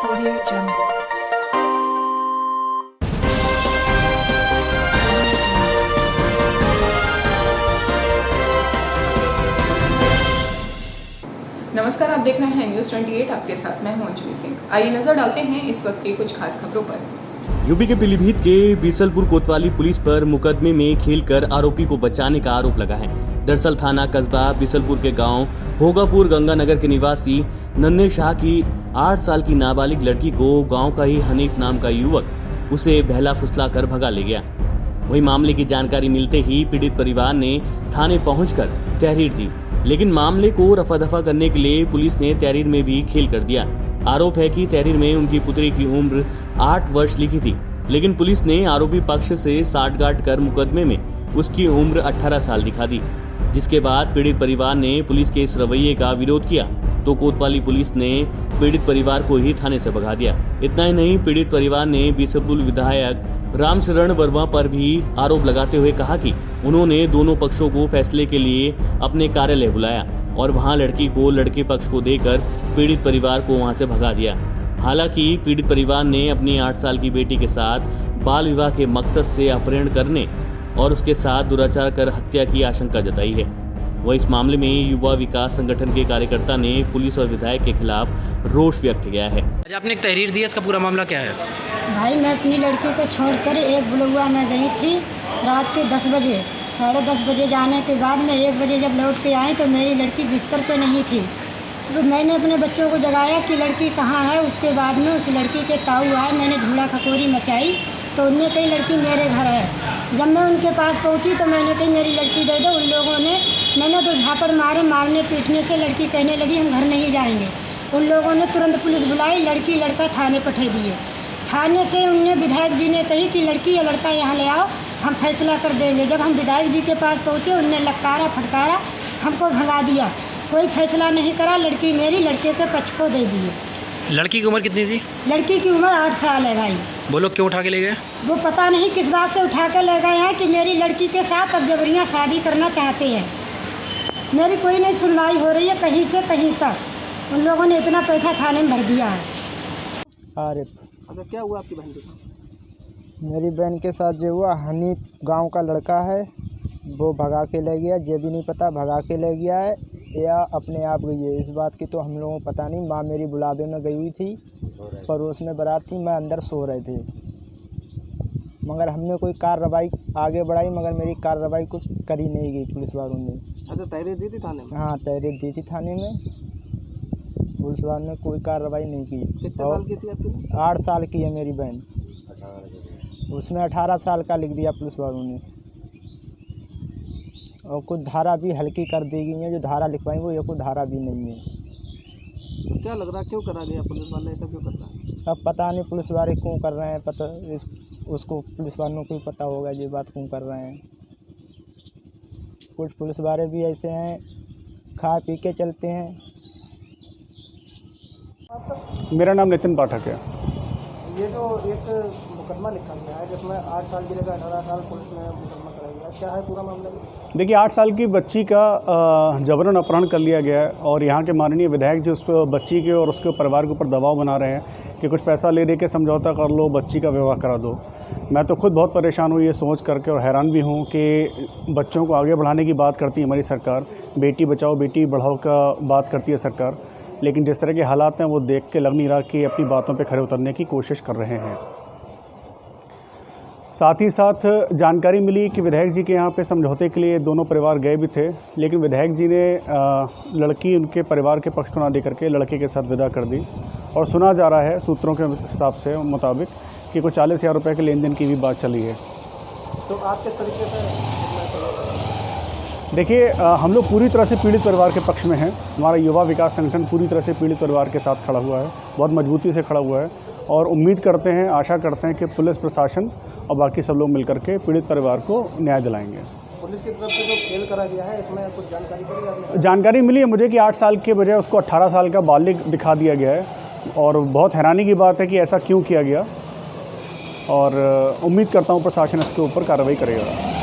Audio Jungle. नमस्कार, आप देख रहे हैं न्यूज़ 28। आपके साथ मैं हूं अंजलि सिंह। आइए नजर डालते हैं इस वक्त की कुछ खास खबरों पर। यूपी के पीलीभीत के बीसलपुर कोतवाली पुलिस पर मुकदमे में खेलकर आरोपी को बचाने का आरोप लगा है। दरअसल थाना कस्बा बीसलपुर के गांव भोगापुर गंगानगर के निवासी नन्हे शाह की 8 साल की नाबालिग लड़की को गांव का ही हनीफ नाम का युवक उसे बहला फुसला कर भगा ले गया। वही मामले की जानकारी मिलते ही पीड़ित परिवार ने थाने पहुंचकर तहरीर दी, लेकिन मामले को रफा दफा करने के लिए पुलिस ने तहरीर में भी खेल कर दिया। आरोप है कि तहरीर में उनकी पुत्री की उम्र 8 वर्ष लिखी थी, लेकिन पुलिस ने आरोपी पक्ष से साठगांठ कर मुकदमे में उसकी उम्र 18 साल दिखा दी, जिसके बाद पीड़ित परिवार ने पुलिस के इस रवैये का विरोध किया तो कोतवाली पुलिस ने पीड़ित परिवार को ही थाने से भगा दिया। इतना ही नहीं, पीड़ित परिवार ने बीसलपुर विधायक रामशरण वर्मा पर भी आरोप लगाते हुए कहा कि उन्होंने दोनों पक्षों को फैसले के लिए अपने कार्यालय बुलाया और वहां लड़की को लड़के पक्ष को देकर पीड़ित परिवार को वहां से भगा दिया। हालांकि पीड़ित परिवार ने अपनी 8 साल की बेटी के साथ बाल विवाह के मकसद से अपहरण करने और उसके साथ दुराचार कर हत्या की आशंका जताई है। वह इस मामले में युवा विकास संगठन के कार्यकर्ता ने पुलिस और विधायक के खिलाफ रोष व्यक्त किया है। आज आपने एक तहरीर दी है, इसका पूरा मामला क्या है? भाई, मैं अपनी लड़की को छोड़कर एक बुलुआ में गई थी रात के 10 बजे। 10:30 बजे जाने के बाद मैं 1 बजे जब लौट के आई तो मेरी लड़की बिस्तर पे नहीं थी। तो मैंने अपने बच्चों को जगाया कि लड़की कहाँ है। उसके बाद में उस लड़की के ताऊ आए, मैंने ढूंढा खकोरी मचाई तो उनने कही लड़की मेरे घर है। जब मैं उनके पास पहुंची तो मैंने कही मेरी लड़की दे दो। उन लोगों ने मैंने तो झापड़ मारने पीटने से लड़की कहने लगी हम घर नहीं जाएंगे। उन लोगों ने तुरंत पुलिस बुलाई, लड़की लड़का थाने पठे दिए। थाने से उनने विधायक जी ने कही कि लड़की या लड़का यहाँ ले आओ, हम फैसला कर देंगे। जब हम विधायक जी के पास पहुँचे उनने ललकारा फटकारा, हमको भगा दिया। कोई फैसला नहीं करा, लड़की मेरी लड़के के पक्ष को दे दिए। लड़की की उम्र कितनी थी? लड़की की उम्र 8 साल है भाई। वो लोग क्यों उठा के ले गए? वो पता नहीं किस बात से उठा के ले गए हैं कि मेरी लड़की के साथ अब जबरियाँ शादी करना चाहते हैं। मेरी कोई नहीं सुनवाई हो रही है कहीं से कहीं तक। उन लोगों ने इतना पैसा थाने में भर दिया है। अच्छा, क्या हुआ आपकी बहन के साथ? मेरी बहन के साथ जो हुआ, हनीफ गांव का लड़का है, वो भगा के ले गया। ये भी नहीं पता भगा के ले गया है या अपने आप गई है, इस बात की तो हम लोगों को पता नहीं। माँ मेरी बुलावे में गई हुई थी, पड़ोस में बारात थी, मैं अंदर सो रहे थे। मगर हमने कोई कार्रवाई आगे बढ़ाई, मगर मेरी कार्रवाई कुछ करी नहीं गई पुलिस वालों ने। अच्छा, तहरीर दी थी थाने में? हाँ, तहरीर दी थी थाने में, पुलिस वालों ने कोई कार्रवाई नहीं की। कितने साल की थी आपकी? 8 साल की है मेरी बहन। उसमें 18 साल का लिख दिया पुलिस वालों ने। और कुछ धारा भी हल्की कर दी गई है, जो धारा लिखवाई वो ये कोई धारा भी नहीं है। तो क्या लग रहा है, क्यों करा गया? पुलिस वाले ऐसा क्यों कर रहा है? अब पता नहीं पुलिस वाले क्यों कर रहे हैं, पता उसको पुलिस वालों को ही पता होगा ये बात क्यों कर रहे हैं। कुछ पुलिस वाले भी ऐसे हैं, खा पी के चलते हैं। मेरा नाम नितिन पाठक है। ये जो एक मुकदमा लिखा गया है जिसमें 8 साल की जगह 18 साल पुलिस ने मुकदमा कराया गया, क्या है पूरा मामला? देखिए, 8 साल की बच्ची का जबरन अपहरण कर लिया गया है और यहाँ के माननीय विधायक जो उस बच्ची के और उसके परिवार के ऊपर दबाव बना रहे हैं कि कुछ पैसा ले दे के समझौता कर लो, बच्ची का विवाह करा दो। मैं तो खुद बहुत परेशान हूँ ये सोच करके और हैरान भी हूँ कि बच्चों को आगे बढ़ाने की बात करती है हमारी सरकार, बेटी बचाओ बेटी बढ़ाओ का बात करती है सरकार, लेकिन जिस तरह के हालात हैं वो देख के लग नहीं रहा कि अपनी बातों पे खरे उतरने की कोशिश कर रहे हैं। साथ ही साथ जानकारी मिली कि विधायक जी के यहाँ पे समझौते के लिए दोनों परिवार गए भी थे, लेकिन विधायक जी ने लड़की उनके परिवार के पक्ष को ना देकर के लड़के के साथ विदा कर दी। और सुना जा रहा है सूत्रों के हिसाब से मुताबिक कि कुछ 40,000 रुपये के लेन देन की भी बात चली है। तो आप किस तरीके से? देखिए, हम लोग पूरी तरह से पीड़ित परिवार के पक्ष में हैं। हमारा युवा विकास संगठन पूरी तरह से पीड़ित परिवार के साथ खड़ा हुआ है, बहुत मजबूती से खड़ा हुआ है और उम्मीद करते हैं, आशा करते हैं कि पुलिस प्रशासन और बाकी सब लोग मिलकर के पीड़ित परिवार को न्याय दिलाएंगे। पुलिस की तरफ से जो खेल करा गया है इसमें कुछ जानकारी मिली आपने? जानकारी मिली है मुझे कि 8 साल के बजाय उसको 18 साल का बालिग दिखा दिया गया है और बहुत हैरानी की बात है कि ऐसा क्यों किया गया और उम्मीद करता हूँ प्रशासन इसके ऊपर कार्रवाई करेगा।